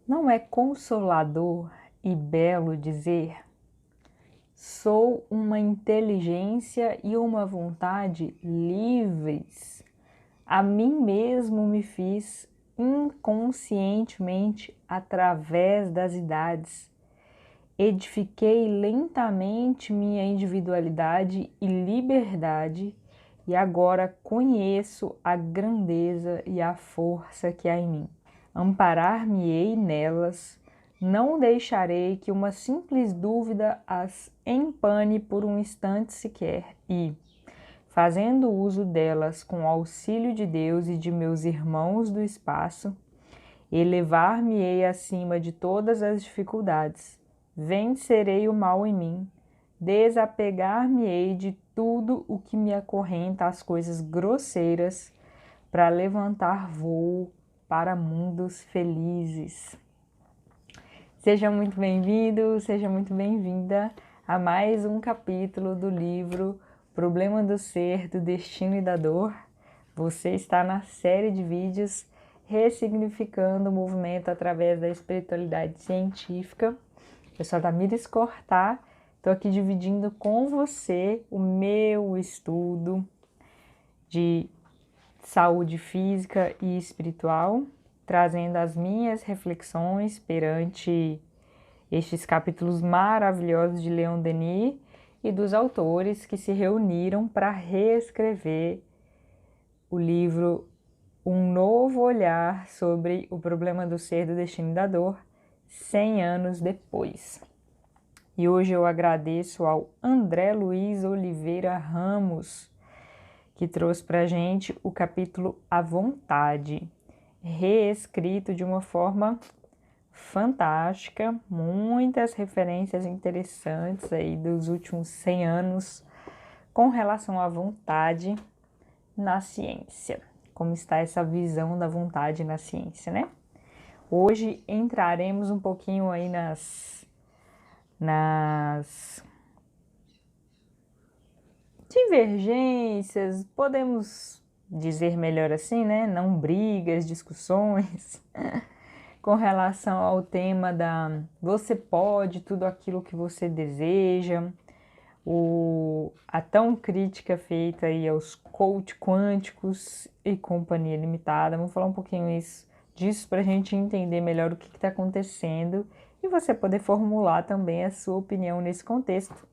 Não é consolador e belo dizer: sou uma inteligência e uma vontade livres. A mim mesmo me fiz inconscientemente através das idades. Edifiquei lentamente minha individualidade e liberdade, e agora conheço a grandeza e a força que há em mim. Amparar-me-ei nelas, não deixarei que uma simples dúvida as empane por um instante sequer, e, fazendo uso delas com o auxílio de Deus e de meus irmãos do espaço, elevar-me-ei acima de todas as dificuldades, vencerei o mal em mim, desapegar-me-ei de tudo o que me acorrenta às coisas grosseiras, para levantar voo para mundos felizes. Seja muito bem-vindo, seja muito bem-vinda a mais um capítulo do livro Problema do Ser, do Destino e da Dor. Você está na série de vídeos Ressignificando o Movimento através da Espiritualidade Científica. Eu sou a Tamires Cortá, estou aqui dividindo com você o meu estudo de saúde física e espiritual, trazendo as minhas reflexões perante estes capítulos maravilhosos de Leon Denis e dos autores que se reuniram para reescrever o livro Um Novo Olhar sobre o Problema do Ser, do Destino e da Dor, 100 anos depois. E hoje eu agradeço ao André Luiz Oliveira Ramos, que trouxe para a gente o capítulo A Vontade, reescrito de uma forma fantástica, muitas referências interessantes aí dos últimos 100 anos com relação à vontade na ciência. Como está essa visão da vontade na ciência, né? Hoje entraremos um pouquinho aí nas divergências, podemos dizer melhor assim, né? Não brigas, discussões, com relação ao tema da você pode tudo aquilo que você deseja, a tão crítica feita aí aos coach quânticos e companhia limitada. Vamos falar um pouquinho disso para a gente entender melhor o que está acontecendo e você poder formular também a sua opinião nesse contexto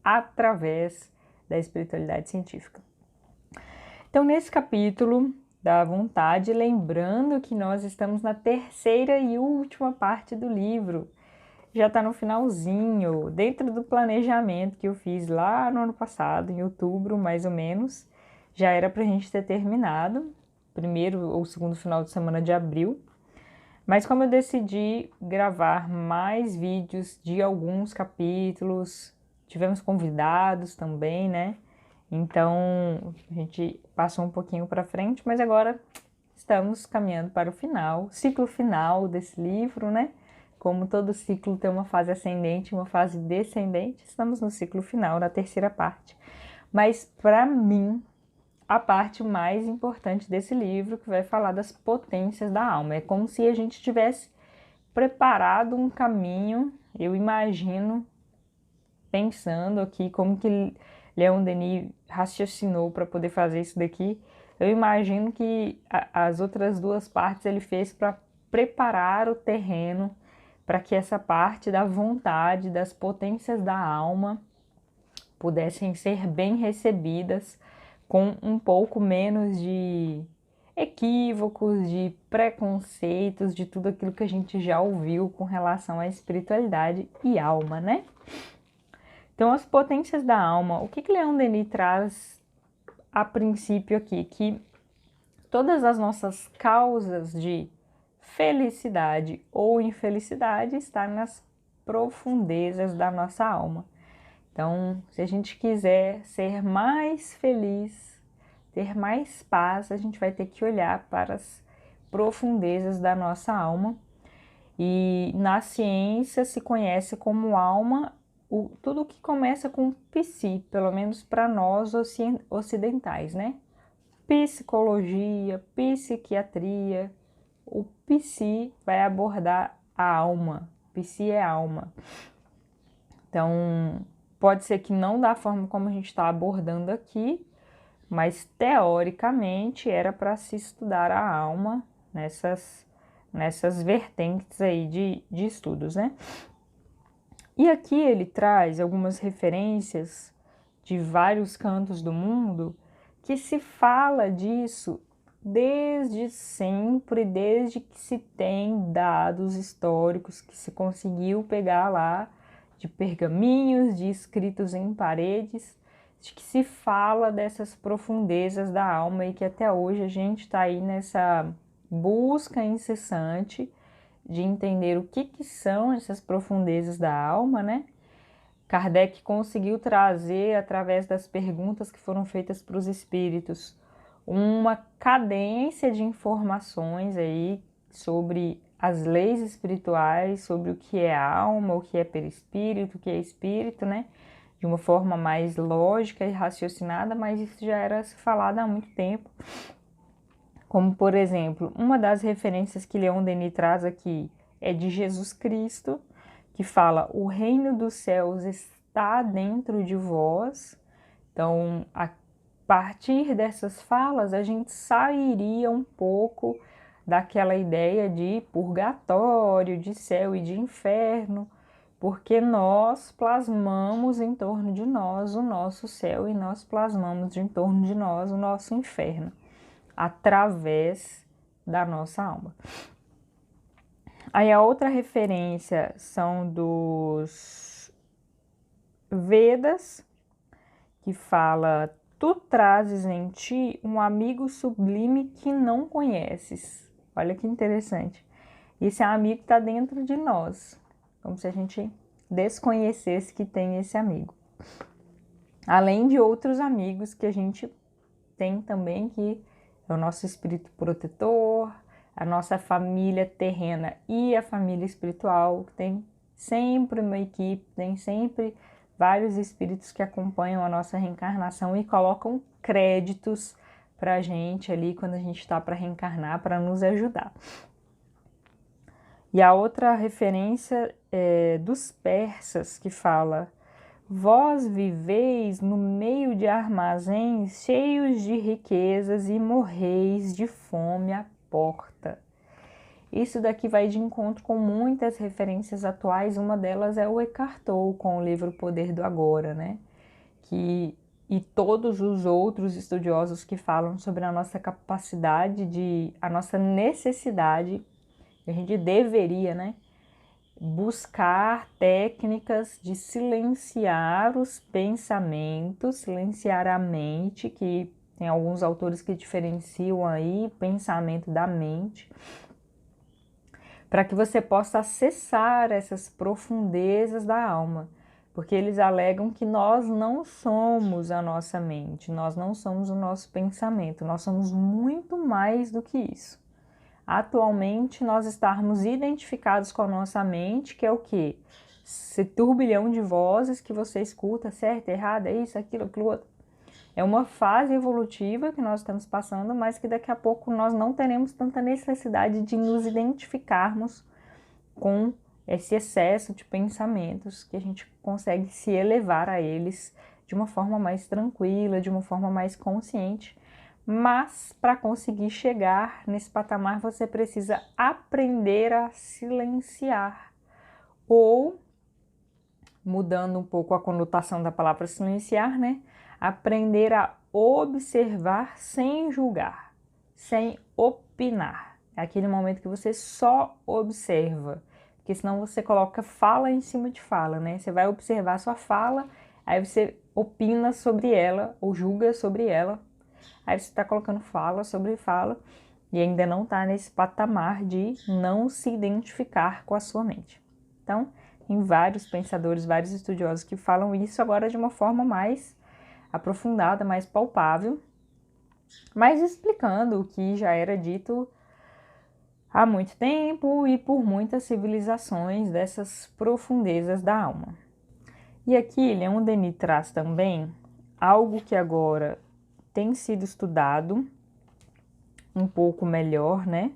através da espiritualidade científica. Então, nesse capítulo da vontade, lembrando que nós estamos na terceira e última parte do livro, já está no finalzinho, dentro do planejamento que eu fiz lá no ano passado, em outubro mais ou menos, já era para a gente ter terminado, primeiro ou segundo final de semana de abril, mas como eu decidi gravar mais vídeos de alguns capítulos, tivemos convidados também, né? Então a gente passou um pouquinho para frente, mas agora estamos caminhando para o final, ciclo final desse livro, né? Como todo ciclo tem uma fase ascendente e uma fase descendente, estamos no ciclo final, na terceira parte. Mas para mim, a parte mais importante desse livro, que vai falar das potências da alma. É como se a gente tivesse preparado um caminho, eu imagino, pensando aqui como que Leon Denis raciocinou para poder fazer isso daqui. Eu imagino que as outras duas partes ele fez para preparar o terreno para que essa parte da vontade, das potências da alma, pudessem ser bem recebidas com um pouco menos de equívocos, de preconceitos, de tudo aquilo que a gente já ouviu com relação à espiritualidade e alma, né? Então, as potências da alma, o que Leon Denis traz a princípio aqui? Que todas as nossas causas de felicidade ou infelicidade estão nas profundezas da nossa alma. Então, se a gente quiser ser mais feliz, ter mais paz, a gente vai ter que olhar para as profundezas da nossa alma. E na ciência se conhece como alma tudo que começa com psi, pelo menos para nós ocidentais, né? Psicologia, psiquiatria, o psi vai abordar a alma. Psi é alma. Então, pode ser que não da forma como a gente está abordando aqui, mas teoricamente era para se estudar a alma nessas vertentes aí de estudos, né? E aqui ele traz algumas referências de vários cantos do mundo que se fala disso desde sempre, desde que se tem dados históricos que se conseguiu pegar lá de pergaminhos, de escritos em paredes, de que se fala dessas profundezas da alma e que até hoje a gente está aí nessa busca incessante de entender o que são essas profundezas da alma, né? Kardec conseguiu trazer, através das perguntas que foram feitas para os espíritos, uma cadência de informações aí sobre as leis espirituais, sobre o que é alma, o que é perispírito, o que é espírito, né? De uma forma mais lógica e raciocinada, mas isso já era falado há muito tempo. Como, por exemplo, uma das referências que Leon Denis traz aqui é de Jesus Cristo, que fala: o reino dos céus está dentro de vós. Então, a partir dessas falas, a gente sairia um pouco daquela ideia de purgatório, de céu e de inferno, porque nós plasmamos em torno de nós o nosso céu e nós plasmamos em torno de nós o nosso inferno, através da nossa alma. Aí a outra referência são dos Vedas, que fala: tu trazes em ti um amigo sublime que não conheces. Olha que interessante. Esse amigo está dentro de nós, como se a gente desconhecesse que tem esse amigo. Além de outros amigos que a gente tem também, que é o nosso espírito protetor, a nossa família terrena e a família espiritual, que tem sempre uma equipe, tem sempre vários espíritos que acompanham a nossa reencarnação e colocam créditos para a gente ali quando a gente está para reencarnar, para nos ajudar. E a outra referência é dos persas, que fala: vós viveis no meio de armazéns cheios de riquezas e morreis de fome à porta. Isso daqui vai de encontro com muitas referências atuais. Uma delas é o Eckhart Tolle com o livro Poder do Agora, né? E todos os outros estudiosos que falam sobre a nossa capacidade, a nossa necessidade, a gente deveria, né, buscar técnicas de silenciar os pensamentos, silenciar a mente, que tem alguns autores que diferenciam aí pensamento da mente, para que você possa acessar essas profundezas da alma, porque eles alegam que nós não somos a nossa mente, nós não somos o nosso pensamento, nós somos muito mais do que isso. Atualmente, nós estarmos identificados com a nossa mente, que é o quê? Esse turbilhão de vozes que você escuta, certo, errado, é isso, aquilo outro. É uma fase evolutiva que nós estamos passando, mas que daqui a pouco nós não teremos tanta necessidade de nos identificarmos com esse excesso de pensamentos, que a gente consegue se elevar a eles de uma forma mais tranquila, de uma forma mais consciente. Mas para conseguir chegar nesse patamar, você precisa aprender a silenciar, ou, mudando um pouco a conotação da palavra silenciar, né? Aprender a observar sem julgar, sem opinar. É aquele momento que você só observa, porque senão você coloca fala em cima de fala, né? Você vai observar sua fala, aí você opina sobre ela ou julga sobre ela. Aí você está colocando fala sobre fala e ainda não está nesse patamar de não se identificar com a sua mente. Então, tem vários pensadores, vários estudiosos que falam isso agora de uma forma mais aprofundada, mais palpável, mas explicando o que já era dito há muito tempo e por muitas civilizações dessas profundezas da alma. E aqui Leon Denis traz também algo que agora tem sido estudado um pouco melhor, né?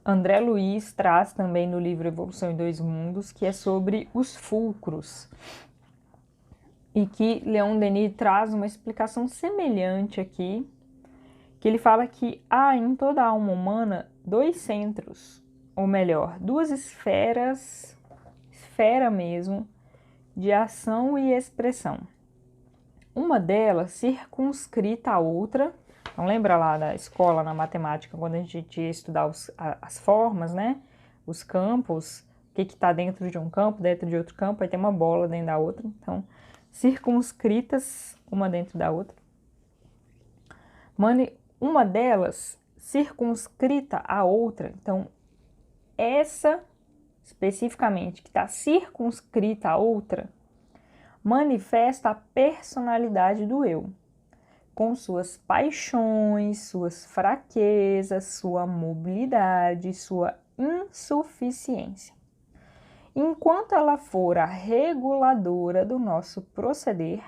André Luiz traz também no livro Evolução em Dois Mundos, que é sobre os fulcros. E que Leon Denis traz uma explicação semelhante aqui, que ele fala que há em toda a alma humana dois centros, ou melhor, duas esfera mesmo, de ação e expressão. Uma delas circunscrita à outra. Então lembra lá da escola na matemática, quando a gente ia estudar as formas, né? Os campos, o que está dentro de um campo, dentro de outro campo, aí tem uma bola dentro da outra. Então, circunscritas uma dentro da outra. Uma delas circunscrita à outra, então essa especificamente que está circunscrita à outra, manifesta a personalidade do eu, com suas paixões, suas fraquezas, sua mobilidade, sua insuficiência. Enquanto ela for a reguladora do nosso proceder,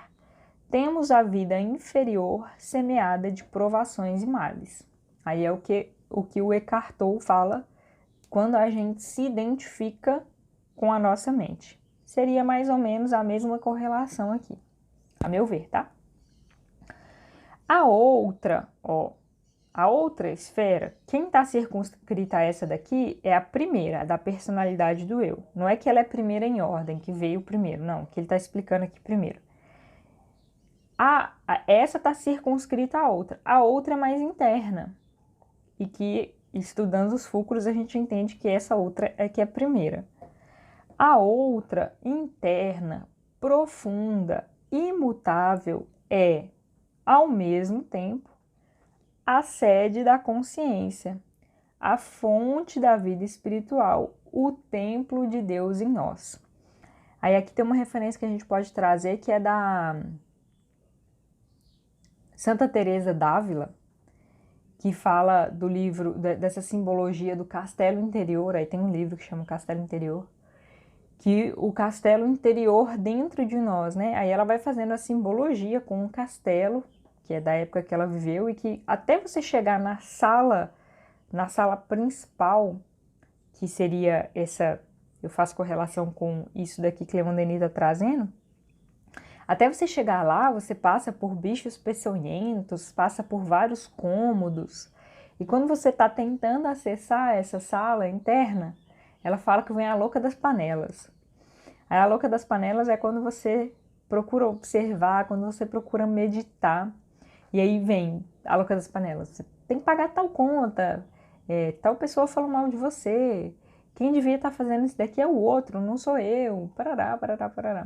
temos a vida inferior semeada de provações e males. Aí é o que o Eckhart Tolle fala quando a gente se identifica com a nossa mente. Seria mais ou menos a mesma correlação aqui, a meu ver, tá? A outra esfera, quem está circunscrita a essa daqui é a primeira, a da personalidade do eu. Não é que ela é primeira em ordem, que veio primeiro, não, que ele está explicando aqui primeiro. Essa está circunscrita à outra. A outra é mais interna. E que, estudando os fulcros, a gente entende que essa outra é que é a primeira. A outra, interna, profunda, imutável, é, ao mesmo tempo, a sede da consciência, a fonte da vida espiritual, o templo de Deus em nós. Aí aqui tem uma referência que a gente pode trazer que é da Santa Teresa d'Ávila, que fala do livro, dessa simbologia do castelo interior. Aí tem um livro que chama Castelo Interior, que o castelo interior dentro de nós, né? Aí ela vai fazendo a simbologia com um castelo, que é da época que ela viveu, e que até você chegar na sala principal, que seria essa, eu faço correlação com isso daqui que Leon Denis está trazendo, até você chegar lá, você passa por bichos peçonhentos, passa por vários cômodos. E quando você está tentando acessar essa sala interna, ela fala que vem a louca das panelas. Aí a louca das panelas é quando você procura observar, quando você procura meditar. E aí vem a louca das panelas. Você tem que pagar tal conta, tal pessoa falou mal de você. Quem devia estar fazendo isso daqui é o outro, não sou eu. Parará, parará, parará.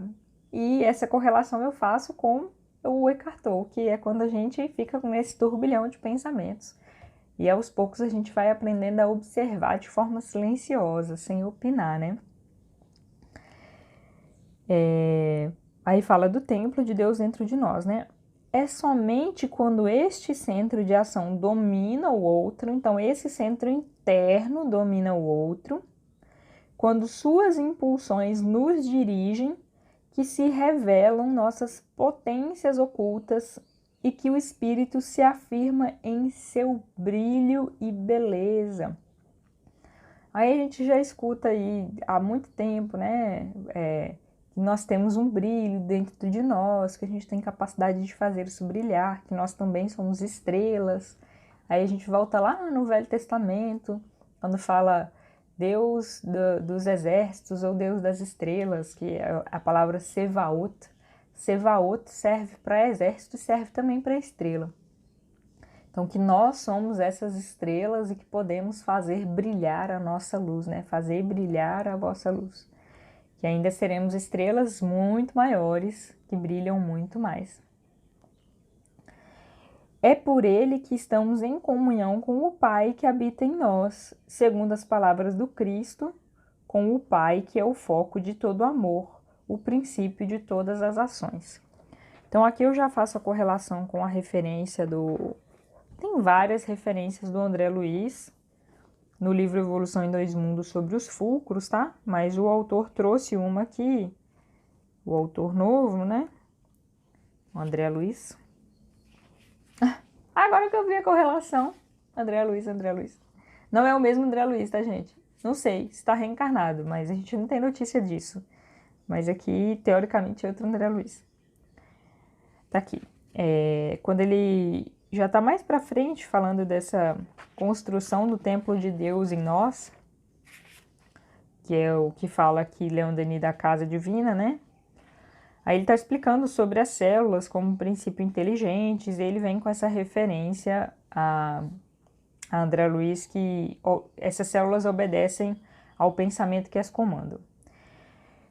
E essa correlação eu faço com o Eckhart Tolle, que é quando a gente fica com esse turbilhão de pensamentos. E aos poucos a gente vai aprendendo a observar de forma silenciosa, sem opinar, né? Aí fala do templo de Deus dentro de nós, né? É somente quando este centro de ação domina o outro, então esse centro interno domina o outro, quando suas impulsões nos dirigem, que se revelam nossas potências ocultas e que o espírito se afirma em seu brilho e beleza. Aí a gente já escuta aí há muito tempo, né? Que nós temos um brilho dentro de nós, que a gente tem capacidade de fazer isso brilhar, que nós também somos estrelas. Aí a gente volta lá no Velho Testamento, quando fala Deus dos exércitos ou Deus das estrelas, que é a palavra Sevaot. Sevaot serve para exército e serve também para estrela. Então, que nós somos essas estrelas e que podemos fazer brilhar a nossa luz, né? Fazer brilhar a vossa luz. Que ainda seremos estrelas muito maiores, que brilham muito mais. É por ele que estamos em comunhão com o Pai que habita em nós, segundo as palavras do Cristo, com o Pai que é o foco de todo amor, o princípio de todas as ações. Então aqui eu já faço a correlação com a referência do... Tem várias referências do André Luiz no livro Evolução em Dois Mundos sobre os fulcros, tá? Mas o autor trouxe uma aqui, o autor novo, né? O André Luiz. Agora que eu vi a correlação, André Luiz. Não é o mesmo André Luiz, tá, gente? Não sei se está reencarnado, mas a gente não tem notícia disso. Mas aqui, teoricamente, é outro André Luiz. Tá aqui. Quando ele já tá mais pra frente, falando dessa construção do templo de Deus em nós, que é o que fala aqui Leon Denis da Casa Divina, né? Aí ele está explicando sobre as células como princípio inteligentes, e ele vem com essa referência a André Luiz, que essas células obedecem ao pensamento que as comanda.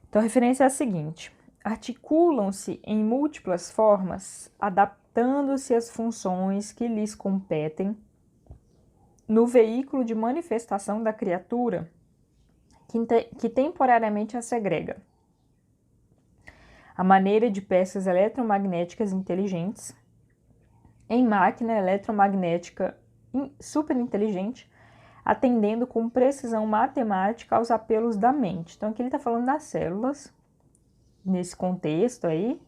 Então a referência é a seguinte: articulam-se em múltiplas formas, adaptando-se às funções que lhes competem no veículo de manifestação da criatura que temporariamente a segrega. A maneira de peças eletromagnéticas inteligentes em máquina eletromagnética superinteligente, atendendo com precisão matemática aos apelos da mente. Então aqui ele está falando das células, nesse contexto aí,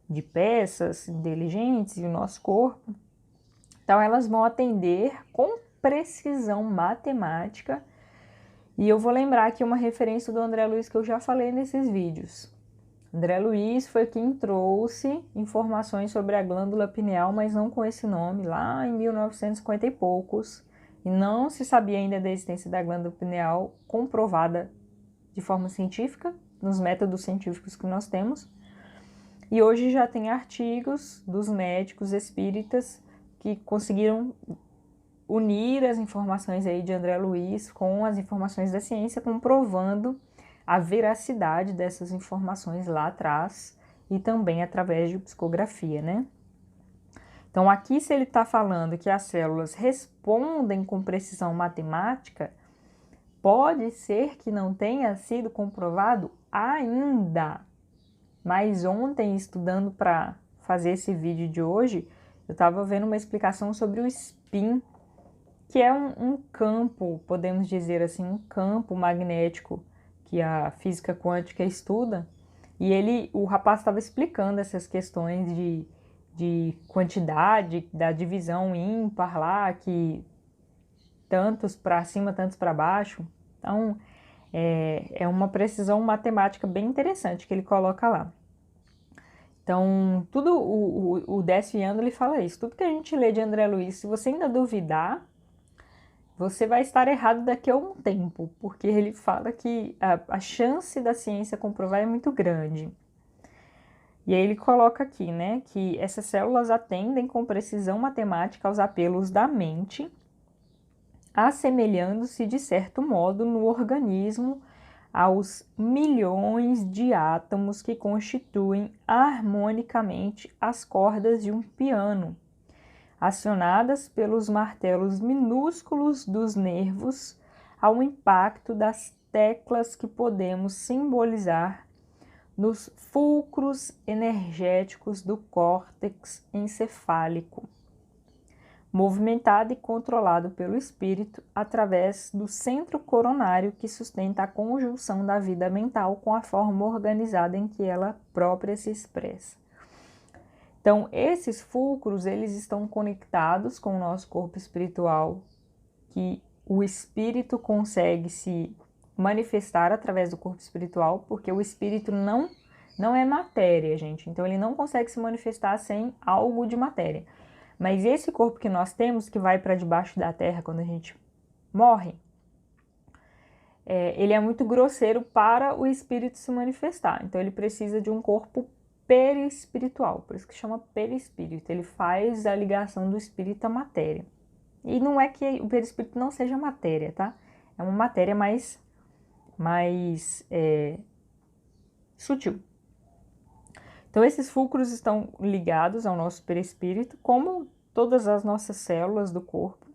de peças inteligentes e o nosso corpo. Então elas vão atender com precisão matemática. E eu vou lembrar aqui uma referência do André Luiz que eu já falei nesses vídeos. André Luiz foi quem trouxe informações sobre a glândula pineal, mas não com esse nome, lá em 1950 e poucos. E não se sabia ainda da existência da glândula pineal comprovada de forma científica, nos métodos científicos que nós temos. E hoje já tem artigos dos médicos espíritas que conseguiram unir as informações aí de André Luiz com as informações da ciência, comprovando a veracidade dessas informações lá atrás e também através de psicografia, né? Então aqui, se ele está falando que as células respondem com precisão matemática, pode ser que não tenha sido comprovado ainda. Mas ontem, estudando para fazer esse vídeo de hoje, eu estava vendo uma explicação sobre o spin, que é um campo, podemos dizer assim, um campo magnético que a física quântica estuda, e o rapaz estava explicando essas questões de quantidade, da divisão ímpar lá, que tantos para cima, tantos para baixo. Então, é uma precisão matemática bem interessante que ele coloca lá. Então, tudo o Décio Yando, ele fala isso. Tudo que a gente lê de André Luiz, se você ainda duvidar, você vai estar errado daqui a um tempo, porque ele fala que a chance da ciência comprovar é muito grande. E aí ele coloca aqui, né, que essas células atendem com precisão matemática aos apelos da mente, assemelhando-se de certo modo no organismo aos milhões de átomos que constituem harmonicamente as cordas de um piano, acionadas pelos martelos minúsculos dos nervos ao impacto das teclas que podemos simbolizar nos fulcros energéticos do córtex encefálico, movimentado e controlado pelo espírito através do centro coronário que sustenta a conjunção da vida mental com a forma organizada em que ela própria se expressa. Então, esses fulcros, eles estão conectados com o nosso corpo espiritual, que o espírito consegue se manifestar através do corpo espiritual, porque o espírito não é matéria, gente. Então, ele não consegue se manifestar sem algo de matéria. Mas esse corpo que nós temos, que vai para debaixo da terra quando a gente morre, ele é muito grosseiro para o espírito se manifestar. Então, ele precisa de um corpo perispiritual, por isso que chama perispírito. Ele faz a ligação do espírito à matéria. E não é que o perispírito não seja matéria, tá? É uma matéria mais sutil. Então, esses fulcros estão ligados ao nosso perispírito, como todas as nossas células do corpo.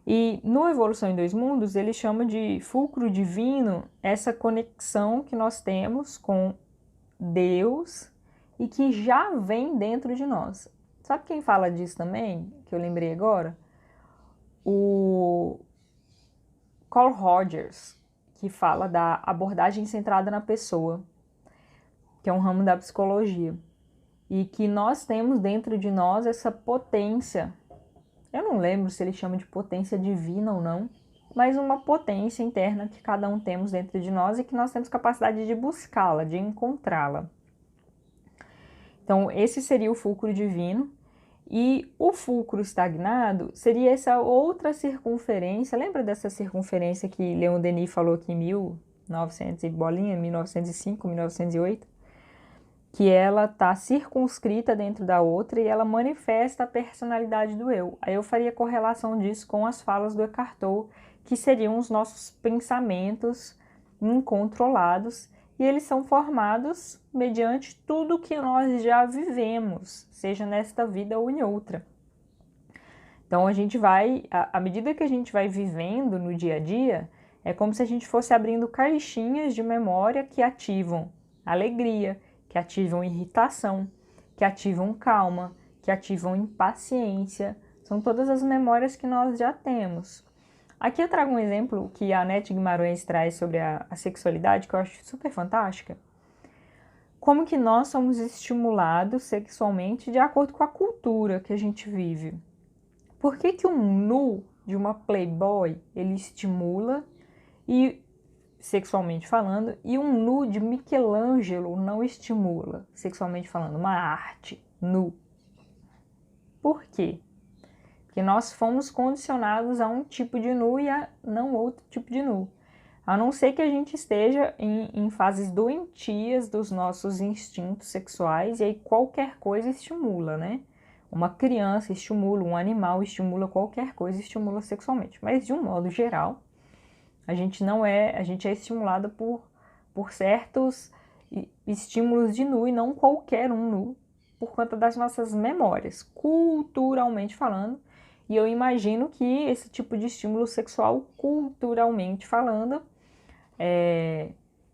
E no Evolução em Dois Mundos, ele chama de fulcro divino essa conexão que nós temos com Deus e que já vem dentro de nós. Sabe quem fala disso também, que eu lembrei agora? O Carl Rogers, que fala da abordagem centrada na pessoa, que é um ramo da psicologia, e que nós temos dentro de nós essa potência eu não lembro se ele chama de potência divina ou não, mas uma potência interna que cada um temos dentro de nós e que nós temos capacidade de buscá-la, de encontrá-la. Então, esse seria o fulcro divino. E o fulcro estagnado seria essa outra circunferência. Lembra dessa circunferência que Leon Denis falou aqui em 1900 e bolinha, 1905, 1908? Que ela está circunscrita dentro da outra e ela manifesta a personalidade do eu. Aí eu faria correlação disso com as falas do Eckhart Tolle, que seriam os nossos pensamentos incontrolados, e eles são formados mediante tudo que nós já vivemos, seja nesta vida ou em outra. Então a gente vai, à medida que a gente vai vivendo no dia a dia, é como se a gente fosse abrindo caixinhas de memória que ativam alegria, que ativam irritação, que ativam calma, que ativam impaciência. São todas as memórias que nós já temos. Aqui eu trago um exemplo que a Anete Guimarães traz sobre a sexualidade, que eu acho super fantástica. Como que nós somos estimulados sexualmente de acordo com a cultura que a gente vive. Por que que um nu de uma Playboy, ele estimula, e sexualmente falando, e um nu de Michelangelo não estimula, sexualmente falando, uma arte nu? Por quê? Porque nós fomos condicionados a um tipo de nu e a não outro tipo de nu. A não ser que a gente esteja em fases doentias dos nossos instintos sexuais, e aí qualquer coisa estimula, né? Uma criança estimula, um animal estimula, qualquer coisa estimula sexualmente. Mas de um modo geral, a gente é estimulada por certos estímulos de nu e não qualquer um nu, por conta das nossas memórias, culturalmente falando. E eu imagino que esse tipo de estímulo sexual, culturalmente falando,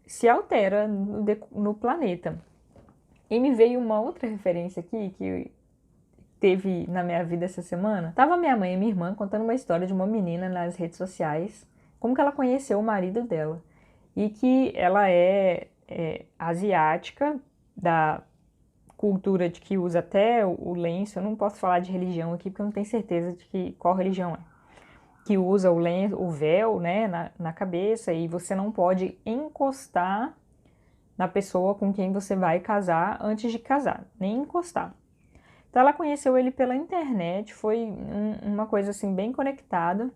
se altera no planeta. E me veio uma outra referência aqui que teve na minha vida essa semana. Tava minha mãe e minha irmã contando uma história de uma menina nas redes sociais, como que ela conheceu o marido dela. E que ela é asiática, da cultura de que usa até o lenço. Eu não posso falar de religião aqui porque eu não tenho certeza de qual religião é. Que usa o lenço, o véu, né, na cabeça, e você não pode encostar na pessoa com quem você vai casar antes de casar, nem encostar. Então ela conheceu ele pela internet, foi uma coisa assim bem conectada.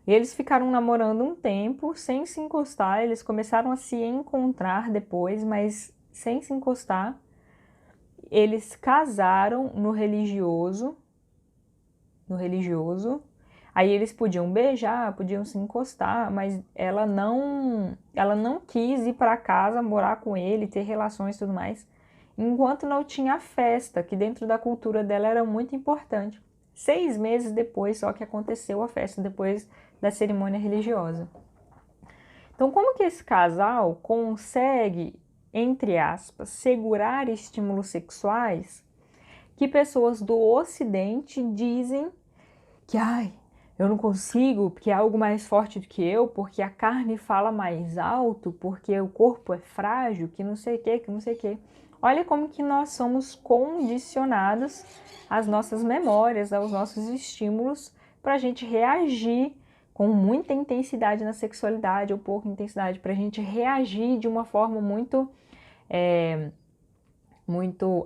E eles ficaram namorando um tempo sem se encostar, eles começaram a se encontrar depois, mas sem se encostar. Eles casaram no religioso. Aí eles podiam beijar, podiam se encostar, mas ela não quis ir para casa, morar com ele, ter relações e tudo mais, enquanto não tinha festa, que dentro da cultura dela era muito importante. 6 meses depois só que aconteceu a festa, depois da cerimônia religiosa. Então, como que esse casal consegue, entre aspas, segurar estímulos sexuais que pessoas do Ocidente dizem que, eu não consigo, porque é algo mais forte do que eu, porque a carne fala mais alto, porque o corpo é frágil, que não sei o que, que não sei o que. Olha como que nós somos condicionados às nossas memórias, aos nossos estímulos, para a gente reagir com muita intensidade na sexualidade ou pouca intensidade, para a gente reagir de uma forma muito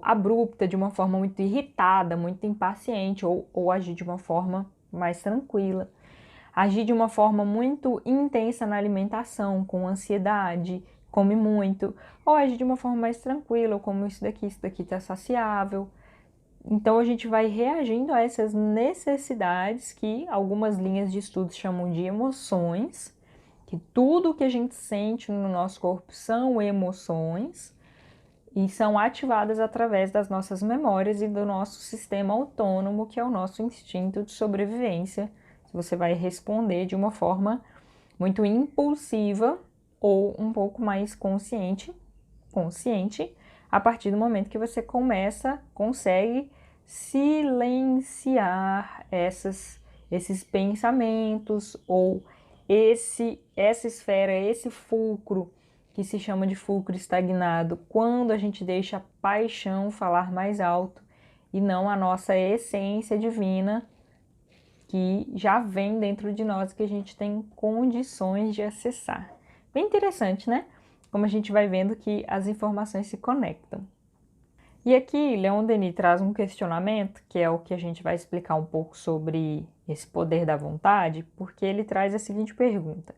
abrupta, de uma forma muito irritada, muito impaciente, ou agir de uma forma mais tranquila. Agir de uma forma muito intensa na alimentação, com ansiedade, come muito, ou agir de uma forma mais tranquila, como isso daqui está saciável. Então a gente vai reagindo a essas necessidades que algumas linhas de estudos chamam de emoções, que tudo que a gente sente no nosso corpo são emoções, e são ativadas através das nossas memórias e do nosso sistema autônomo, que é o nosso instinto de sobrevivência. Você vai responder de uma forma muito impulsiva ou um pouco mais consciente, a partir do momento que você consegue silenciar esses pensamentos, ou essa esfera, esse fulcro, que se chama de fulcro estagnado, quando a gente deixa a paixão falar mais alto e não a nossa essência divina, que já vem dentro de nós, que a gente tem condições de acessar. Bem interessante, né? Como a gente vai vendo que as informações se conectam. E aqui, Leon Denis traz um questionamento, que é o que a gente vai explicar um pouco sobre esse poder da vontade, porque ele traz a seguinte pergunta: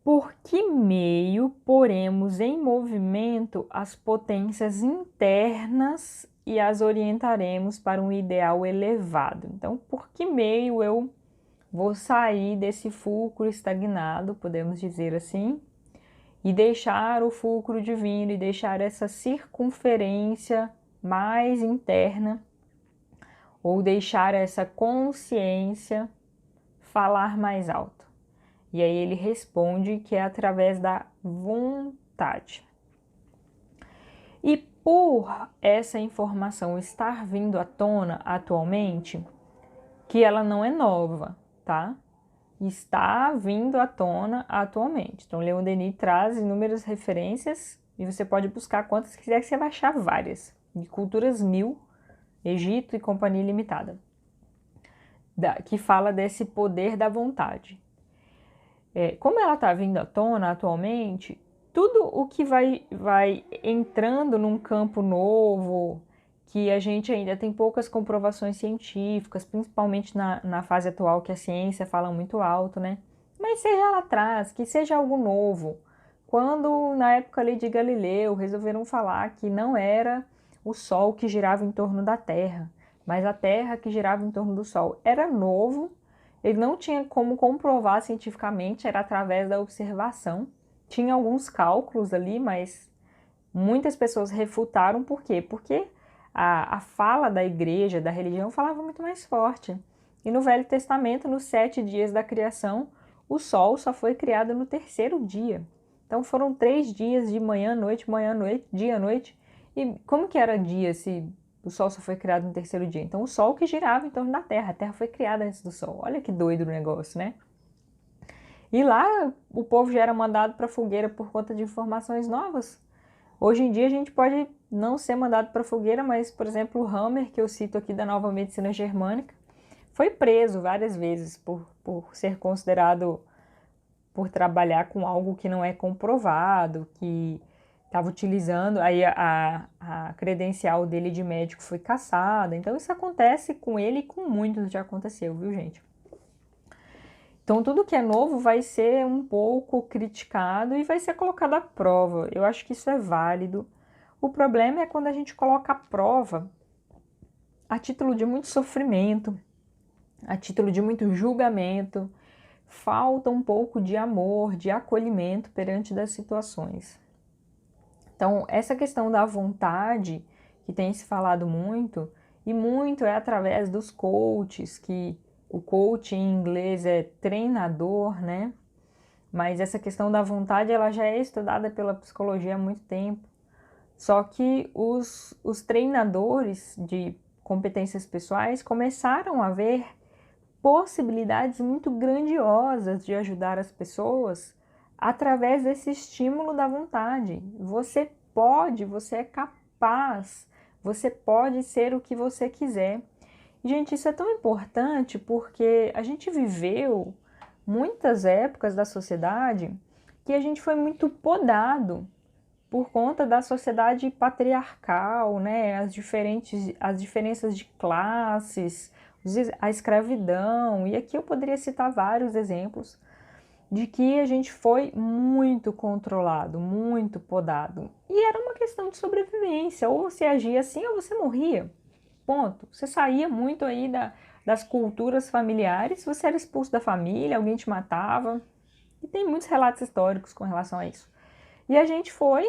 por que meio poremos em movimento as potências internas e as orientaremos para um ideal elevado? Então, por que meio eu vou sair desse fulcro estagnado, podemos dizer assim, e deixar o fulcro divino e deixar essa circunferência mais interna, ou deixar essa consciência falar mais alto? E aí ele responde que é através da vontade. E por essa informação estar vindo à tona atualmente, que ela não é nova, tá? Está vindo à tona atualmente. Então, Leon Denis traz inúmeras referências e você pode buscar quantas quiser, que você vai achar várias. De culturas 1000, Egito e Companhia Limitada, que fala desse poder da vontade. Como ela está vindo à tona atualmente, tudo o que vai entrando num campo novo, que a gente ainda tem poucas comprovações científicas, principalmente na fase atual, que a ciência fala muito alto, né? Mas seja lá atrás, que seja algo novo. Quando, na época ali de Galileu, resolveram falar que não era o Sol que girava em torno da Terra, mas a Terra que girava em torno do Sol. Era novo, ele não tinha como comprovar cientificamente, era através da observação. Tinha alguns cálculos ali, mas muitas pessoas refutaram. Por quê? Porque a fala da igreja, da religião, falava muito mais forte. E no Velho Testamento, nos 7 dias da criação, o sol só foi criado no 3º dia. Então foram 3 dias de manhã, noite, dia, noite. E como que era dia se o sol só foi criado no 3º dia? Então o sol que girava em torno da Terra. A Terra foi criada antes do sol. Olha que doido o negócio, né? E lá o povo já era mandado para a fogueira por conta de informações novas. Hoje em dia a gente pode não ser mandado para a fogueira, mas, por exemplo, o Hammer, que eu cito aqui da Nova Medicina Germânica, foi preso várias vezes por ser considerado, por trabalhar com algo que não é comprovado, que estava utilizando, aí a credencial dele de médico foi cassada. Então isso acontece com ele e com muitos já aconteceu, viu, gente? Então, tudo que é novo vai ser um pouco criticado e vai ser colocado à prova. Eu acho que isso é válido. O problema é quando a gente coloca à prova a título de muito sofrimento, a título de muito julgamento. Falta um pouco de amor, de acolhimento perante das situações. Então, essa questão da vontade, que tem se falado muito, e muito é através dos coaches, que o coach em inglês é treinador, né? Mas essa questão da vontade, ela já é estudada pela psicologia há muito tempo. Só que os treinadores de competências pessoais começaram a ver possibilidades muito grandiosas de ajudar as pessoas através desse estímulo da vontade. Você pode, você é capaz, você pode ser o que você quiser. Gente, isso é tão importante porque a gente viveu muitas épocas da sociedade que a gente foi muito podado por conta da sociedade patriarcal, né? As diferenças de classes, a escravidão. E aqui eu poderia citar vários exemplos de que a gente foi muito controlado, muito podado. E era uma questão de sobrevivência. Ou você agia assim ou você morria. Ponto. Você saía muito aí das culturas familiares, você era expulso da família, alguém te matava. E tem muitos relatos históricos com relação a isso. E a gente foi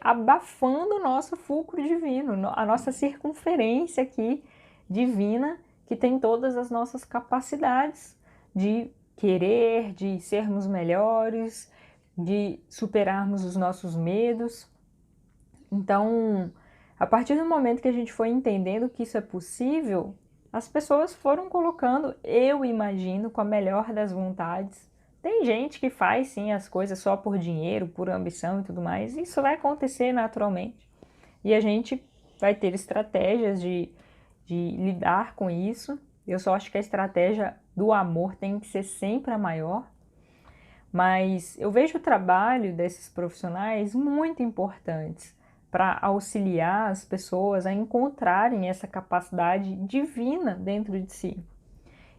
abafando o nosso fulcro divino, a nossa circunferência aqui divina, que tem todas as nossas capacidades de querer, de sermos melhores, de superarmos os nossos medos. Então, a partir do momento que a gente foi entendendo que isso é possível, as pessoas foram colocando, eu imagino, com a melhor das vontades. Tem gente que faz sim as coisas só por dinheiro, por ambição e tudo mais. Isso vai acontecer naturalmente. E a gente vai ter estratégias de de lidar com isso. Eu só acho que a estratégia do amor tem que ser sempre a maior. Mas eu vejo o trabalho desses profissionais muito importantes para auxiliar as pessoas a encontrarem essa capacidade divina dentro de si.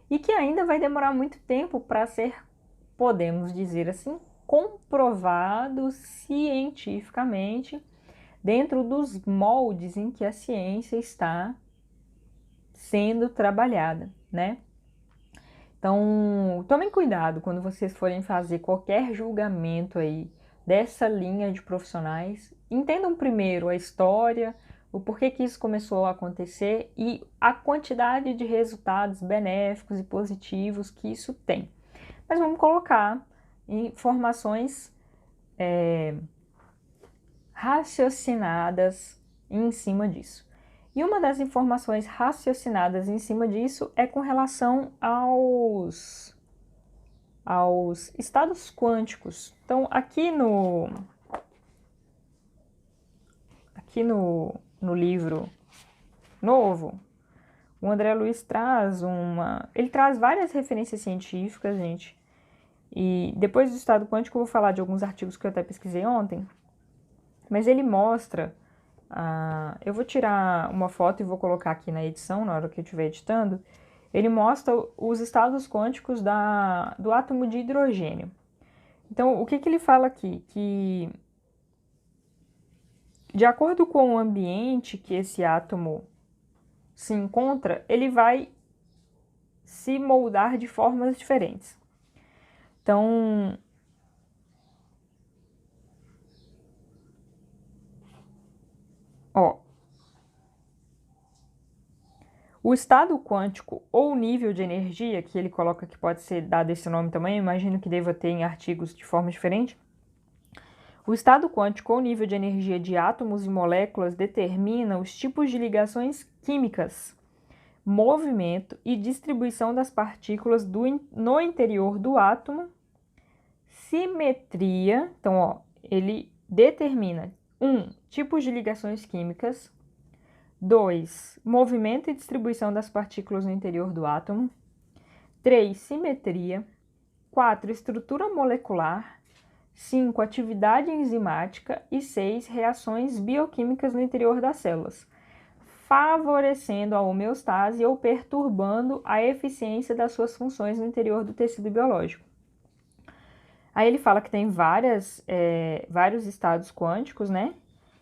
E que ainda vai demorar muito tempo para ser, podemos dizer assim, comprovado cientificamente dentro dos moldes em que a ciência está sendo trabalhada, né? Então, tomem cuidado quando vocês forem fazer qualquer julgamento aí dessa linha de profissionais. Entendam primeiro a história, o porquê que isso começou a acontecer e a quantidade de resultados benéficos e positivos que isso tem. Mas vamos colocar informações raciocinadas em cima disso. E uma das informações raciocinadas em cima disso é com relação aos estados quânticos. Então, aqui no livro novo, o André Luiz ele traz várias referências científicas, gente. E depois do estado quântico eu vou falar de alguns artigos que eu até pesquisei ontem. Mas ele mostra, eu vou tirar uma foto e vou colocar aqui na edição, na hora que eu estiver editando. Ele mostra os estados quânticos do átomo de hidrogênio. Então, o que ele fala aqui? Que, de acordo com o ambiente que esse átomo se encontra, ele vai se moldar de formas diferentes. Então, o estado quântico ou nível de energia, que ele coloca que pode ser dado esse nome também, eu imagino que deva ter em artigos de forma diferente. O estado quântico ou nível de energia de átomos e moléculas determina os tipos de ligações químicas, movimento e distribuição das partículas no interior do átomo, simetria, então, ele determina 1. Tipos de ligações químicas, 2. Movimento e distribuição das partículas no interior do átomo, 3. Simetria, 4. Estrutura molecular, 5. Atividade enzimática e 6. Reações bioquímicas no interior das células, favorecendo a homeostase ou perturbando a eficiência das suas funções no interior do tecido biológico. Aí ele fala que tem vários estados quânticos, né?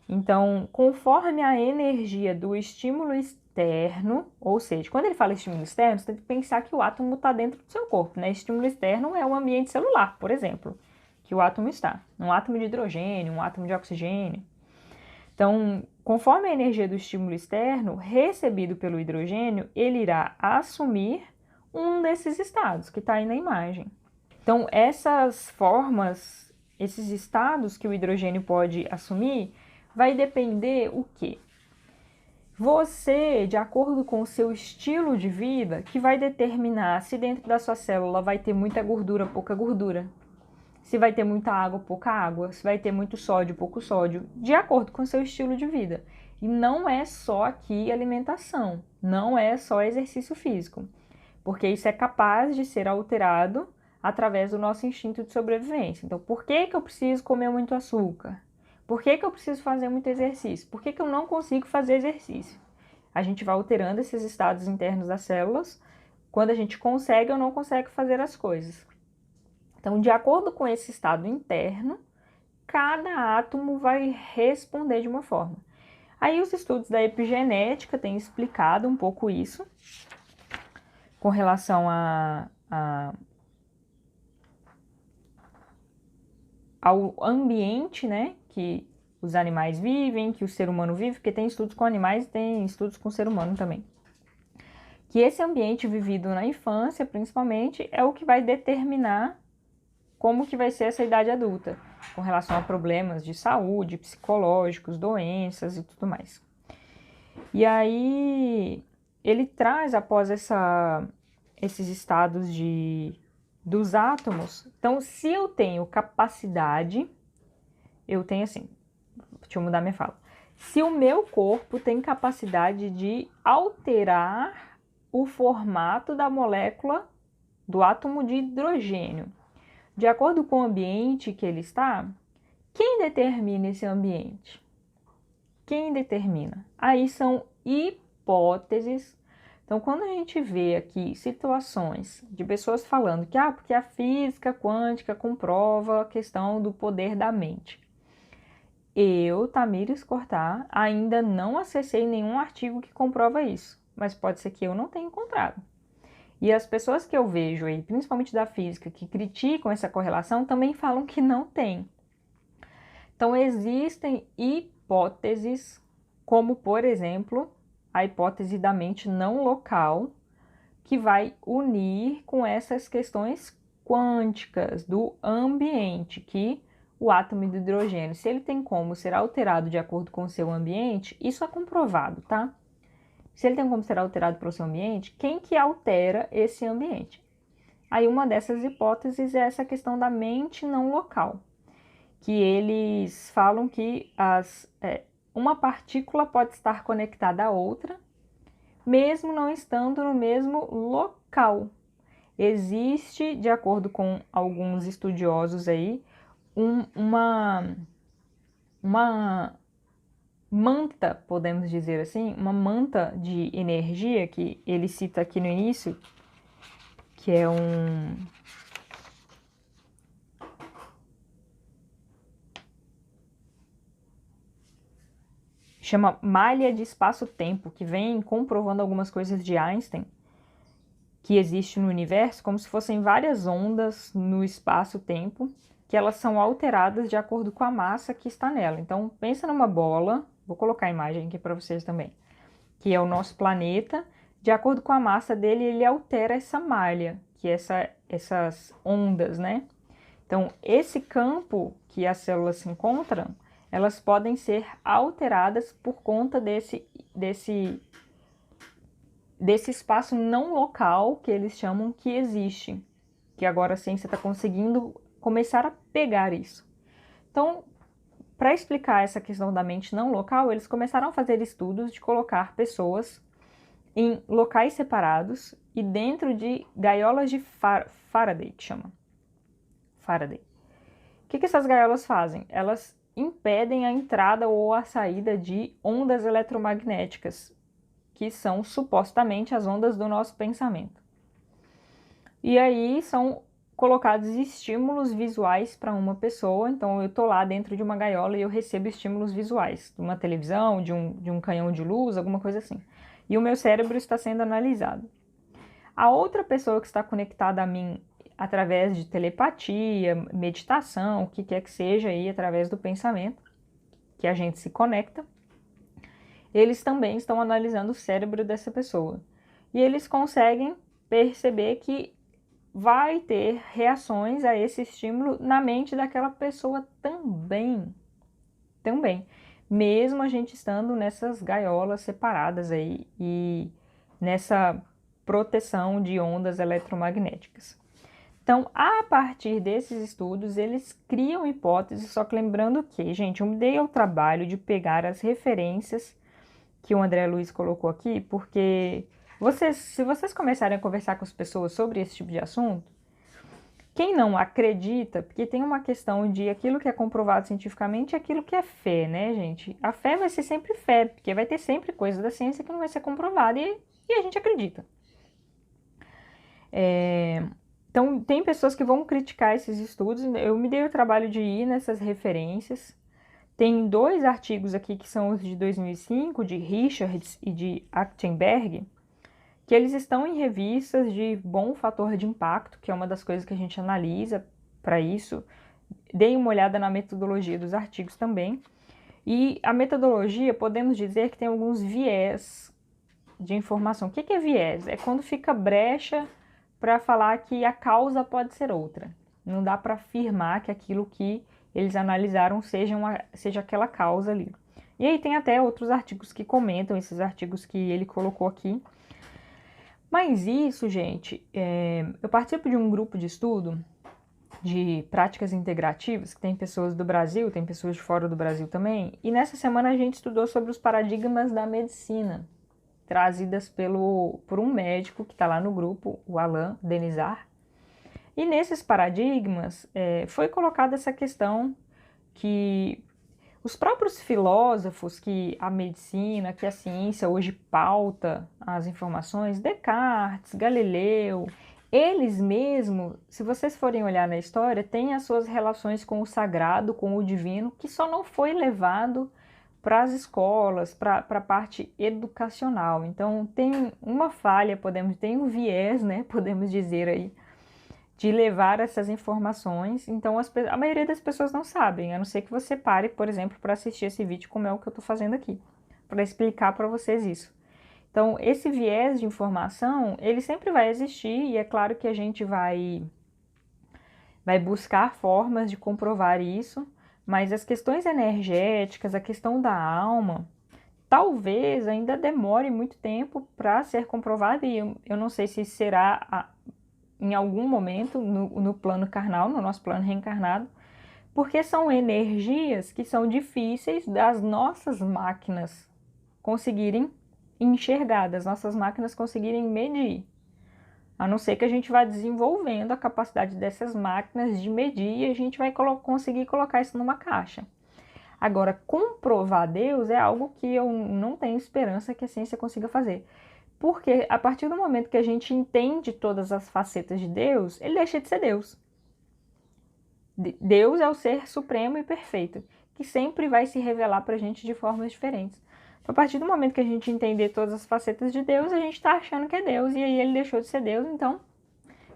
Então, conforme a energia do estímulo externo, ou seja, quando ele fala estímulo externo, você tem que pensar que o átomo está dentro do seu corpo, né? Estímulo externo é o ambiente celular, por exemplo, que o átomo está. Um átomo de hidrogênio, um átomo de oxigênio. Então, conforme a energia do estímulo externo recebido pelo hidrogênio, ele irá assumir um desses estados que está aí na imagem. Então, essas formas, esses estados que o hidrogênio pode assumir, vai depender o quê? Você, de acordo com o seu estilo de vida, que vai determinar se dentro da sua célula vai ter muita gordura, pouca gordura, se vai ter muita água, pouca água, se vai ter muito sódio, pouco sódio, de acordo com o seu estilo de vida. E não é só aqui alimentação, não é só exercício físico, porque isso é capaz de ser alterado através do nosso instinto de sobrevivência. Então, por que eu preciso comer muito açúcar? Por que eu preciso fazer muito exercício? Por que eu não consigo fazer exercício? A gente vai alterando esses estados internos das células quando a gente consegue ou não consegue fazer as coisas. Então, de acordo com esse estado interno, cada átomo vai responder de uma forma. Aí os estudos da epigenética têm explicado um pouco isso, com relação ao ambiente, né, que os animais vivem, que o ser humano vive, porque tem estudos com animais e tem estudos com o ser humano também. Que esse ambiente vivido na infância, principalmente, é o que vai determinar como que vai ser essa idade adulta, com relação a problemas de saúde, psicológicos, doenças e tudo mais. E aí, ele traz, após esses estados dos átomos, então, se eu tenho capacidade, eu tenho assim, deixa eu mudar minha fala. se o meu corpo tem capacidade de alterar o formato da molécula do átomo de hidrogênio. De acordo com o ambiente que ele está, quem determina esse ambiente? Quem determina? Aí são hipóteses. Então, quando a gente vê aqui situações de pessoas falando que porque a física quântica comprova a questão do poder da mente. Eu, Tamires Cortá, ainda não acessei nenhum artigo que comprova isso, mas pode ser que eu não tenha encontrado. E as pessoas que eu vejo aí, principalmente da física, que criticam essa correlação, também falam que não tem. Então, existem hipóteses, como, por exemplo, a hipótese da mente não local, que vai unir com essas questões quânticas do ambiente, que o átomo de hidrogênio, se ele tem como ser alterado de acordo com o seu ambiente, isso é comprovado, tá? Se ele tem como ser alterado para o seu ambiente, quem que altera esse ambiente? Aí uma dessas hipóteses é essa questão da mente não local, que eles falam que uma partícula pode estar conectada a outra, mesmo não estando no mesmo local. Existe, de acordo com alguns estudiosos aí, uma manta, podemos dizer assim, uma manta de energia que ele cita aqui no início, que é chama malha de espaço-tempo, que vem comprovando algumas coisas de Einstein, que existe no universo, como se fossem várias ondas no espaço-tempo, que elas são alteradas de acordo com a massa que está nela. Então, pensa numa bola, vou colocar a imagem aqui para vocês também, que é o nosso planeta. De acordo com a massa dele, ele altera essa malha, que é essas ondas, né? Então, esse campo que as células se encontram, elas podem ser alteradas por conta desse espaço não local que eles chamam que existe, que agora a ciência está conseguindo começar a pegar isso. Então, para explicar essa questão da mente não local, eles começaram a fazer estudos de colocar pessoas em locais separados e dentro de gaiolas de Faraday, que chama. Faraday. O que essas gaiolas fazem? Elas impedem a entrada ou a saída de ondas eletromagnéticas, que são supostamente as ondas do nosso pensamento. E aí são colocados estímulos visuais para uma pessoa. Então eu estou lá dentro de uma gaiola e eu recebo estímulos visuais, de uma televisão, de um canhão de luz, alguma coisa assim. E o meu cérebro está sendo analisado. A outra pessoa que está conectada a mim através de telepatia, meditação, o que quer que seja aí, através do pensamento, que a gente se conecta, eles também estão analisando o cérebro dessa pessoa. E eles conseguem perceber que vai ter reações a esse estímulo na mente daquela pessoa também. Também. Mesmo a gente estando nessas gaiolas separadas aí e nessa proteção de ondas eletromagnéticas. Então, a partir desses estudos, eles criam hipóteses, só que lembrando que, gente, eu me dei ao trabalho de pegar as referências que o André Luiz colocou aqui, porque se vocês começarem a conversar com as pessoas sobre esse tipo de assunto, quem não acredita, porque tem uma questão de aquilo que é comprovado cientificamente e aquilo que é fé, né, gente? A fé vai ser sempre fé, porque vai ter sempre coisa da ciência que não vai ser comprovada e a gente acredita. Então, tem pessoas que vão criticar esses estudos. Eu me dei o trabalho de ir nessas referências. Tem 2 artigos aqui que são os de 2005, de Richards e de Achtenberg, que eles estão em revistas de bom fator de impacto, que é uma das coisas que a gente analisa para isso. Dei uma olhada na metodologia dos artigos também. E a metodologia, podemos dizer que tem alguns viés de informação. O que é viés? É quando fica brecha para falar que a causa pode ser outra. Não dá para afirmar que aquilo que eles analisaram seja aquela causa ali. E aí tem até outros artigos que comentam esses artigos que ele colocou aqui. Mas isso, gente, eu participo de um grupo de estudo de práticas integrativas, que tem pessoas do Brasil, tem pessoas de fora do Brasil também. E nessa semana a gente estudou sobre os paradigmas da medicina, trazidas por um médico que está lá no grupo, o Alain Denizar. E nesses paradigmas foi colocada essa questão que os próprios filósofos, que a medicina, que a ciência hoje pauta as informações, Descartes, Galileu, eles mesmos, se vocês forem olhar na história, têm as suas relações com o sagrado, com o divino, que só não foi levado para as escolas, para a parte educacional. Então tem uma falha, tem um viés, né, podemos dizer aí, de levar essas informações. Então a maioria das pessoas não sabem, a não ser que você pare, por exemplo, para assistir esse vídeo, como é o que eu estou fazendo aqui, para explicar para vocês isso. Então esse viés de informação, ele sempre vai existir, e é claro que a gente vai buscar formas de comprovar isso, mas as questões energéticas, a questão da alma, talvez ainda demore muito tempo para ser comprovada, e eu não sei se será em algum momento no plano carnal, no nosso plano reencarnado, porque são energias que são difíceis das nossas máquinas conseguirem enxergar, das nossas máquinas conseguirem medir. A não ser que a gente vá desenvolvendo a capacidade dessas máquinas de medir e a gente vai conseguir colocar isso numa caixa. Agora, comprovar Deus é algo que eu não tenho esperança que a ciência consiga fazer. Porque a partir do momento que a gente entende todas as facetas de Deus, ele deixa de ser Deus. Deus é o ser supremo e perfeito, que sempre vai se revelar para a gente de formas diferentes. Então, a partir do momento que a gente entender todas as facetas de Deus, a gente está achando que é Deus, e aí ele deixou de ser Deus. Então,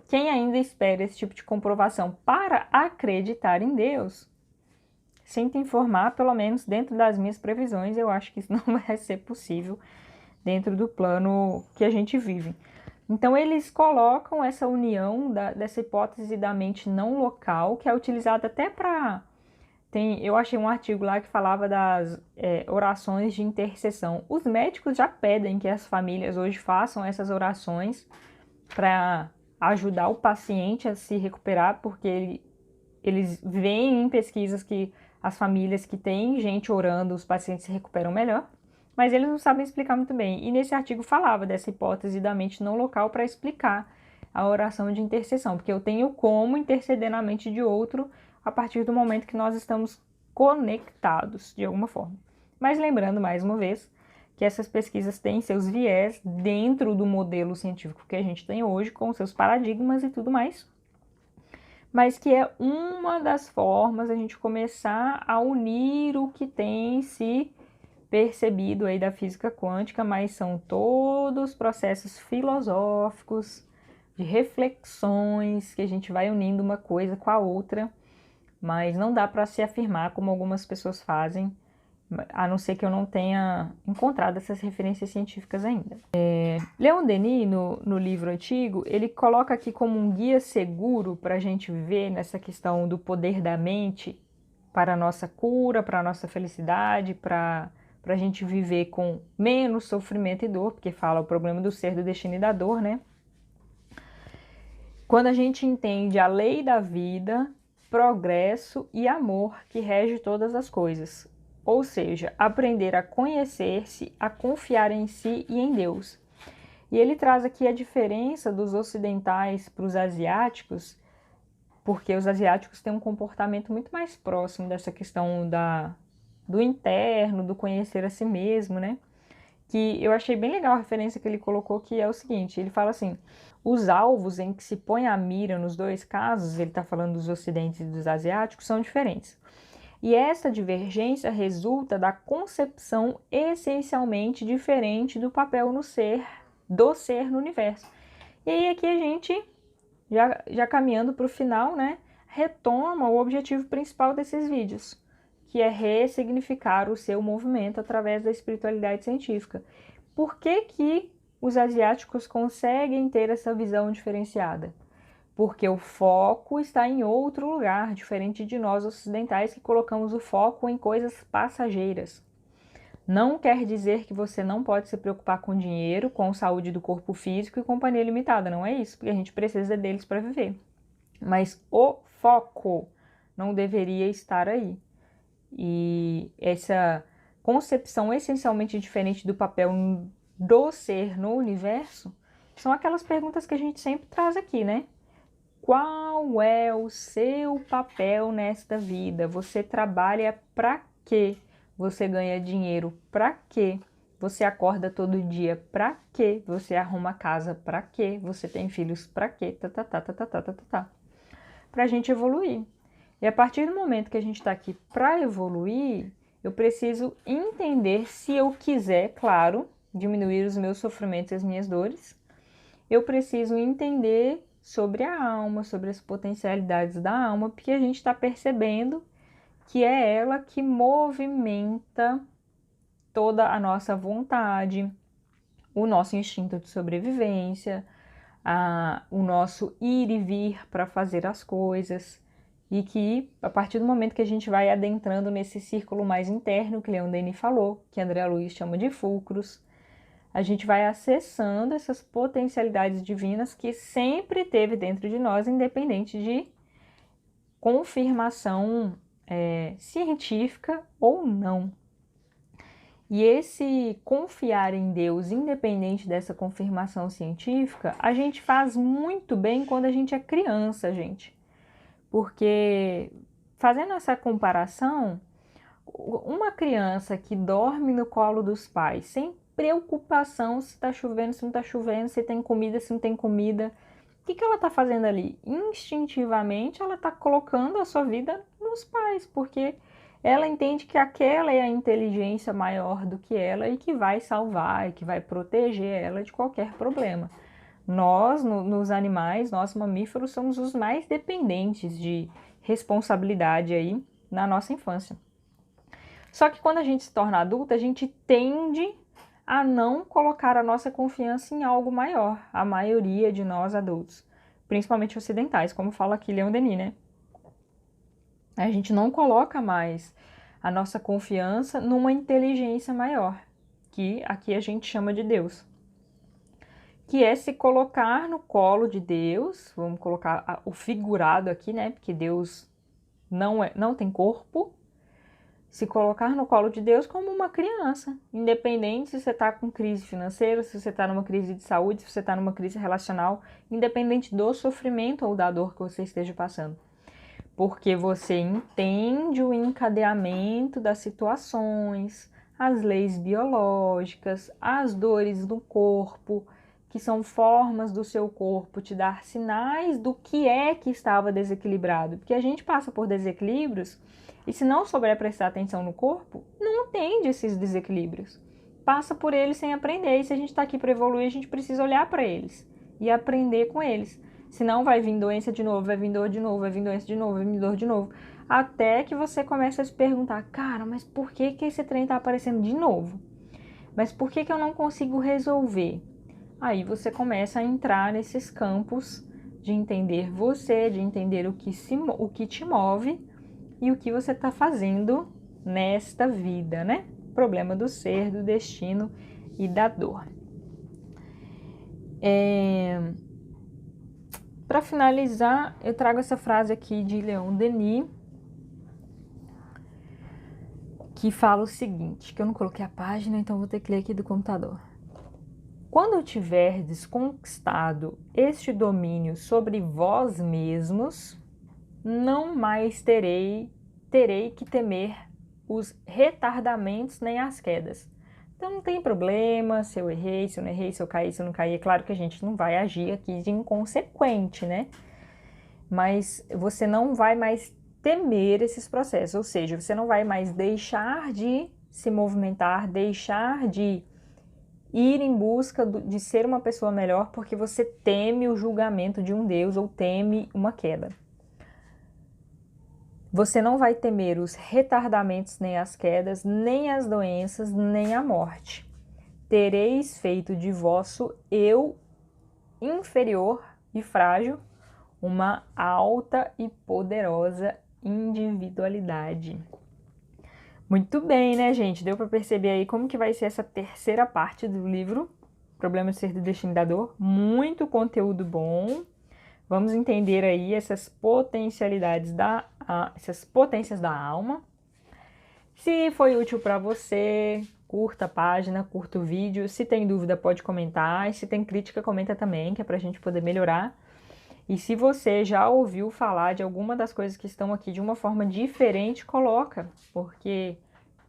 quem ainda espera esse tipo de comprovação para acreditar em Deus, sinto informar, pelo menos dentro das minhas previsões, eu acho que isso não vai ser possível dentro do plano que a gente vive. Então eles colocam essa união dessa hipótese da mente não local, que é utilizada até para... Eu achei um artigo lá que falava das orações de intercessão. Os médicos já pedem que as famílias hoje façam essas orações para ajudar o paciente a se recuperar, porque eles veem em pesquisas que as famílias que têm gente orando, os pacientes se recuperam melhor. Mas eles não sabem explicar muito bem. E nesse artigo falava dessa hipótese da mente não local para explicar a oração de intercessão, porque eu tenho como interceder na mente de outro a partir do momento que nós estamos conectados de alguma forma. Mas lembrando, mais uma vez, que essas pesquisas têm seus viés dentro do modelo científico que a gente tem hoje, com seus paradigmas e tudo mais, mas que é uma das formas a gente começar a unir o que tem se percebido aí da física quântica, mas são todos processos filosóficos, de reflexões, que a gente vai unindo uma coisa com a outra, mas não dá para se afirmar como algumas pessoas fazem, a não ser que eu não tenha encontrado essas referências científicas ainda. Leon Denis, no livro antigo, ele coloca aqui como um guia seguro para a gente viver nessa questão do poder da mente para a nossa cura, para a nossa felicidade, para a gente viver com menos sofrimento e dor, porque fala o problema do ser, do destino e da dor, né? Quando a gente entende a lei da vida, progresso e amor que rege todas as coisas. Ou seja, aprender a conhecer-se, a confiar em si e em Deus. E ele traz aqui a diferença dos ocidentais para os asiáticos, porque os asiáticos têm um comportamento muito mais próximo dessa questão do interno, do conhecer a si mesmo, né? Que eu achei bem legal a referência que ele colocou, que é o seguinte, ele fala assim, os alvos em que se põe a mira nos dois casos, ele está falando dos ocidentes e dos asiáticos, são diferentes. E essa divergência resulta da concepção essencialmente diferente do papel do ser no universo. E aí aqui a gente, já caminhando para o final, né, retoma o objetivo principal desses vídeos, que é ressignificar o seu movimento através da espiritualidade científica. Por que que os asiáticos conseguem ter essa visão diferenciada? Porque o foco está em outro lugar, diferente de nós ocidentais que colocamos o foco em coisas passageiras. Não quer dizer que você não pode se preocupar com dinheiro, com saúde do corpo físico e companhia limitada, não é isso, porque a gente precisa deles para viver. Mas o foco não deveria estar aí. E essa concepção essencialmente diferente do papel do ser no universo são aquelas perguntas que a gente sempre traz aqui, né? Qual é o seu papel nesta vida? Você trabalha para quê? Você ganha dinheiro para quê? Você acorda todo dia para quê? Você arruma casa para quê? Você tem filhos para quê? Para a gente evoluir. E a partir do momento que a gente está aqui para evoluir, eu preciso entender, se eu quiser, claro, diminuir os meus sofrimentos e as minhas dores, eu preciso entender sobre a alma, sobre as potencialidades da alma, porque a gente está percebendo que é ela que movimenta toda a nossa vontade, o nosso instinto de sobrevivência, o nosso ir e vir para fazer as coisas. E que, a partir do momento que a gente vai adentrando nesse círculo mais interno, que Leon Denis falou, que André Luiz chama de fulcros, a gente vai acessando essas potencialidades divinas que sempre teve dentro de nós, independente de confirmação científica ou não. E esse confiar em Deus, independente dessa confirmação científica, a gente faz muito bem quando a gente é criança, gente. Porque, fazendo essa comparação, uma criança que dorme no colo dos pais, sem preocupação se está chovendo, se não está chovendo, se tem comida, se não tem comida, o que ela está fazendo ali? Instintivamente, ela está colocando a sua vida nos pais, porque ela entende que aquela é a inteligência maior do que ela e que vai salvar e que vai proteger ela de qualquer problema. Nós, nos animais, nós mamíferos, somos os mais dependentes de responsabilidade aí na nossa infância. Só que quando a gente se torna adulta, a gente tende a não colocar a nossa confiança em algo maior, a maioria de nós adultos, principalmente ocidentais, como fala aqui Leon Denis, né? A gente não coloca mais a nossa confiança numa inteligência maior, que aqui a gente chama de Deus. Que é se colocar no colo de Deus, vamos colocar o figurado aqui, né? Porque Deus não tem corpo. Se colocar no colo de Deus como uma criança, independente se você está com crise financeira, se você está numa crise de saúde, se você está numa crise relacional, independente do sofrimento ou da dor que você esteja passando. Porque você entende o encadeamento das situações, as leis biológicas, as dores do corpo, que são formas do seu corpo te dar sinais do que é que estava desequilibrado. Porque a gente passa por desequilíbrios e, se não souber prestar atenção no corpo, não entende esses desequilíbrios. Passa por eles sem aprender. E se a gente está aqui para evoluir, a gente precisa olhar para eles e aprender com eles. Senão vai vir doença de novo, vai vir dor de novo, vai vir doença de novo, vai vir dor de novo. Até que você começa a se perguntar, cara, mas por que esse trem está aparecendo de novo? Mas por que eu não consigo resolver? Aí você começa a entrar nesses campos de entender você, de entender o que te move e o que você está fazendo nesta vida, né? Problema do ser, do destino e da dor. Para finalizar, eu trago essa frase aqui de Leon Denis, que fala o seguinte, que eu não coloquei a página, então vou ter que ler aqui do computador. Quando tiverdes conquistado este domínio sobre vós mesmos, não mais terei que temer os retardamentos nem as quedas. Então não tem problema se eu errei, se eu não errei, se eu caí, se eu não caí. É claro que a gente não vai agir aqui de inconsequente, né? Mas você não vai mais temer esses processos, ou seja, você não vai mais deixar de se movimentar, deixar de ir em busca de ser uma pessoa melhor porque você teme o julgamento de um Deus ou teme uma queda. Você não vai temer os retardamentos, nem as quedas, nem as doenças, nem a morte. Tereis feito de vosso eu inferior e frágil uma alta e poderosa individualidade. Muito bem, né, gente? Deu para perceber aí como que vai ser essa terceira parte do livro, Problema de Ser do Destino e da Dor. Muito conteúdo bom. Vamos entender aí essas potencialidades essas potências da alma. Se foi útil para você, curta a página, curta o vídeo. Se tem dúvida, pode comentar. E se tem crítica, comenta também, que é para a gente poder melhorar. E se você já ouviu falar de alguma das coisas que estão aqui de uma forma diferente, coloca, porque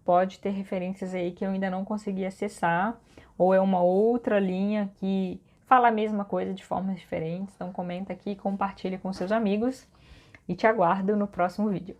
pode ter referências aí que eu ainda não consegui acessar, ou é uma outra linha que fala a mesma coisa de formas diferentes. Então comenta aqui, compartilha com seus amigos e te aguardo no próximo vídeo.